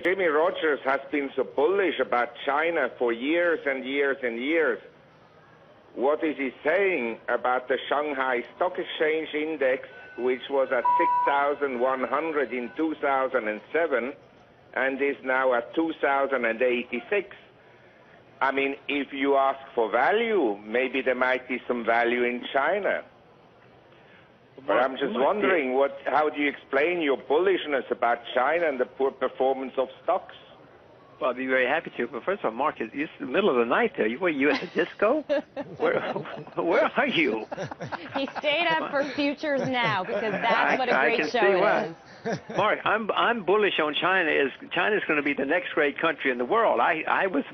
Jimmy Rogers has been so bullish about China for years and years and years. What is he saying about the Shanghai Stock Exchange Index, which was at 6,100 in 2007 and is now at 2,086? I mean, if you ask for value, maybe there might be some value in China. But I'm just wondering, how do you explain your bullishness about China and the poor performance of stocks? Well, I'd be very happy to. But first of all, Mark, it's the middle of the night there. Were you at the disco? Where are you? He stayed up for Futures Now because that's what a great show it is. Mark, I'm bullish on China. China's going to be the next great country in the world. I was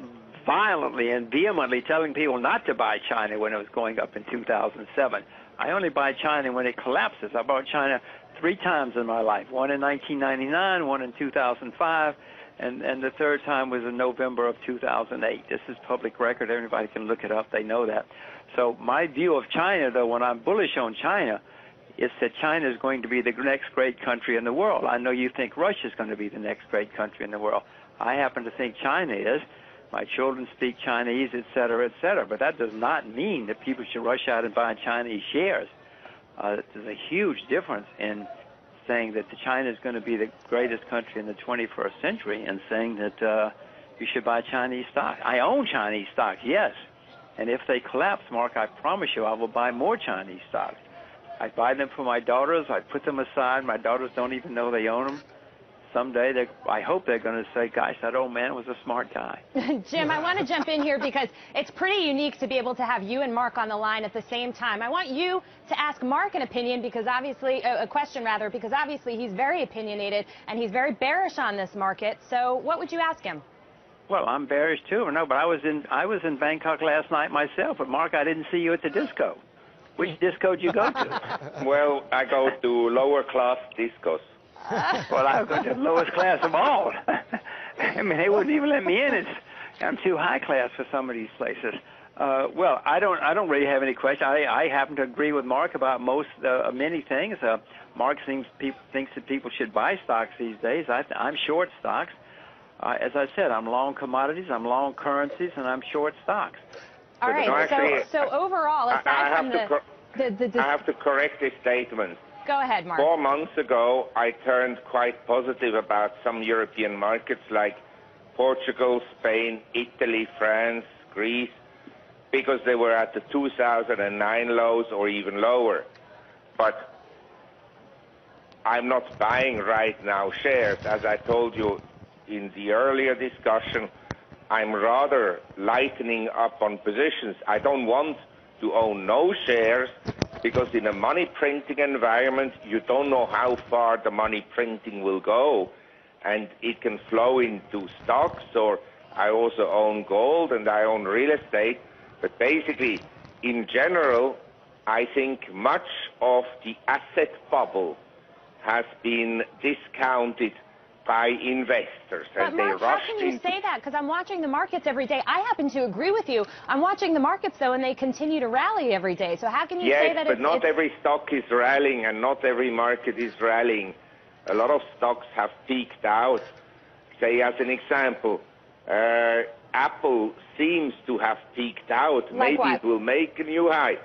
violently and vehemently telling people not to buy China when it was going up in 2007. I only buy China when it collapses. I bought China 3 times in my life, one in 1999, one in 2005, and the third time was in November of 2008. This is public record. Everybody can look it up. They know that. So my view of China, though, when I'm bullish on China, is that China is going to be the next great country in the world. I know you think Russia is going to be the next great country in the world. I happen to think China is. My children speak Chinese, et cetera, but that does not mean that people should rush out and buy Chinese shares. There's a huge difference in saying that China is going to be the greatest country in the 21st century and saying that you should buy Chinese stock. I own Chinese stocks, yes, and if they collapse, Mark, I promise you I will buy more Chinese stocks. I buy them for my daughters. I put them aside. My daughters don't even know they own them. Someday, I hope they're going to say, gosh, that old man was a smart guy. Jim, I want to jump in here because it's pretty unique to be able to have you and Mark on the line at the same time. I want you to ask Mark an opinion because obviously, a question rather, because obviously he's very opinionated and he's very bearish on this market. So what would you ask him? Well, I'm bearish too. No, but I was in Bangkok last night myself. But Mark, I didn't see you at the disco. Which disco did you go to? Well, I go to lower class discos. Well, I go to the lowest class of all. I mean, they wouldn't even let me in. I'm too high class for some of these places. Well, I don't really have any question. I happen to agree with Mark about many things. Mark thinks that people should buy stocks these days. I'm short stocks. As I said, I'm long commodities, I'm long currencies, and I'm short stocks. All right. No, actually, so overall, aside from I have to correct this statement. Go ahead, Mark. 4 months ago, I turned quite positive about some European markets like Portugal, Spain, Italy, France, Greece, because they were at the 2009 lows or even lower. But I'm not buying right now shares. As I told you in the earlier discussion, I'm rather lightening up on positions. I don't want to own no shares, because in a money printing environment, you don't know how far the money printing will go, and it can flow into stocks, or I also own gold and I own real estate. But basically, in general, I think much of the asset bubble has been discounted by investors. But Mark, how can you say that? Because I'm watching the markets every day. I happen to agree with you. I'm watching the markets, though, and they continue to rally every day. So how can you say that? Yes, but not every stock is rallying, and not every market is rallying. A lot of stocks have peaked out. Say, as an example, Apple seems to have peaked out. Like Maybe what? it will make a new high.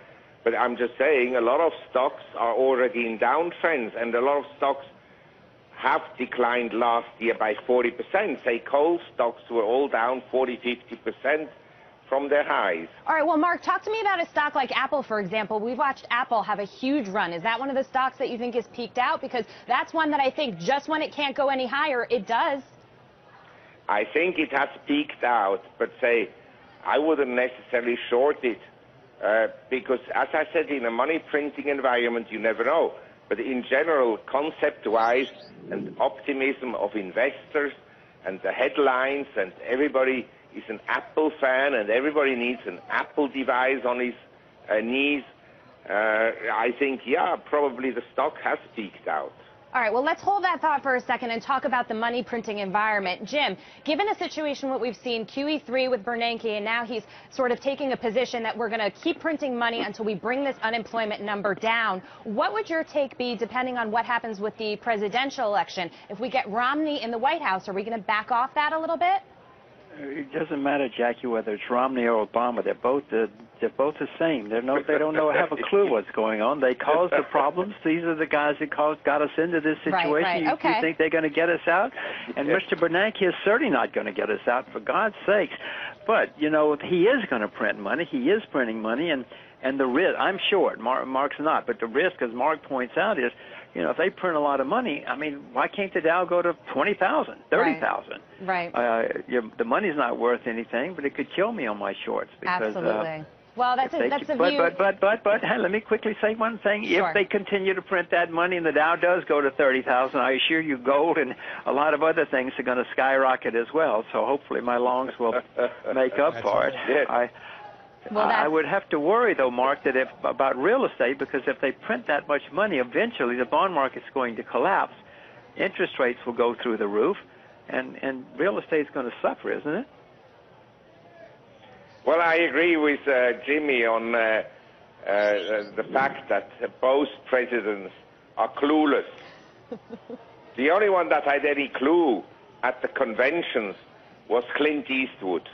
But I'm just saying, a lot of stocks are already in downtrends, and a lot of stocks have declined last year by 40%. Say coal stocks were all down 40–50% from their highs. All right, well, Mark, talk to me about a stock like Apple, for example. We've watched Apple have a huge run. Is that one of the stocks that you think is peaked out? Because that's one that I think just when it can't go any higher, it does. I think it has peaked out, but say, I wouldn't necessarily short it because, as I said, in a money printing environment, you never know. But in general, concept-wise, and optimism of investors and the headlines, and everybody is an Apple fan, and everybody needs an Apple device on his knees. I think, yeah, probably the stock has peaked out. All right, well, let's hold that thought for a second and talk about the money printing environment. Jim, given a situation what we've seen, QE3 with Bernanke, and now he's sort of taking a position that we're going to keep printing money until we bring this unemployment number down, what would your take be depending on what happens with the presidential election? If we get Romney in the White House, are we going to back off that a little bit? It doesn't matter, Jackie, whether it's Romney or Obama. They're both the same. They don't have a clue what's going on. They caused the problems. These are the guys that got us into this situation. Right. Okay. You think they're going to get us out? And Mr. Bernanke is certainly not going to get us out, for God's sakes. But he is going to print money. He is printing money, and the risk. I'm short. Mark's not. But the risk, as Mark points out, is if they print a lot of money, I mean, why can't the Dow go to 20,000, 30,000? Right. The money's not worth anything, but it could kill me on my shorts. Because, absolutely. Well, that's a view. But hey, let me quickly say one thing. Sure. If they continue to print that money and the Dow does go to 30,000, I assure you gold and a lot of other things are going to skyrocket as well. So hopefully my longs will make up for it. I would have to worry, though, Mark, that about real estate, because if they print that much money, eventually the bond market's going to collapse. Interest rates will go through the roof, and real estate's going to suffer, isn't it? Well, I agree with Jimmy on the fact that both presidents are clueless. The only one that had any clue at the conventions was Clint Eastwood.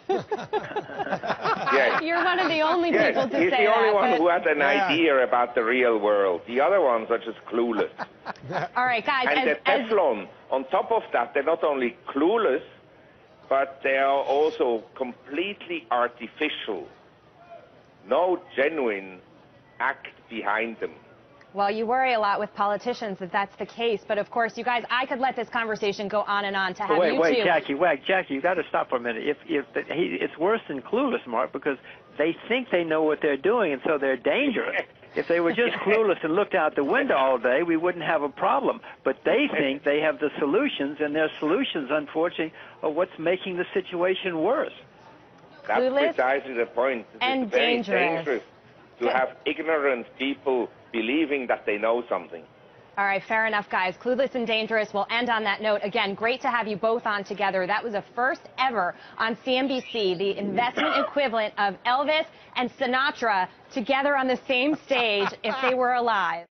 Yes. You're one of the only people to say that. He's the only one who had an idea about the real world. The other ones are just clueless. All right, guys. And the Teflon, on top of that, they're not only clueless, but they are also completely artificial. No genuine act behind them. Well, you worry a lot with politicians that that's the case, but of course, you guys, I could let this conversation go on and on to have you two. Wait, Jackie, you got to stop for a minute. It's worse than clueless, Mark, because they think they know what they're doing, and so they're dangerous. If they were just clueless and looked out the window all day, we wouldn't have a problem. But they think they have the solutions, and their solutions, unfortunately, are what's making the situation worse. That's Clueless precisely the point. and it's very dangerous to have ignorant people believing that they know something. All right, fair enough, guys. Clueless and dangerous. We'll end on that note. Again, great to have you both on together. That was a first ever on CNBC, the investment equivalent of Elvis and Sinatra together on the same stage if they were alive.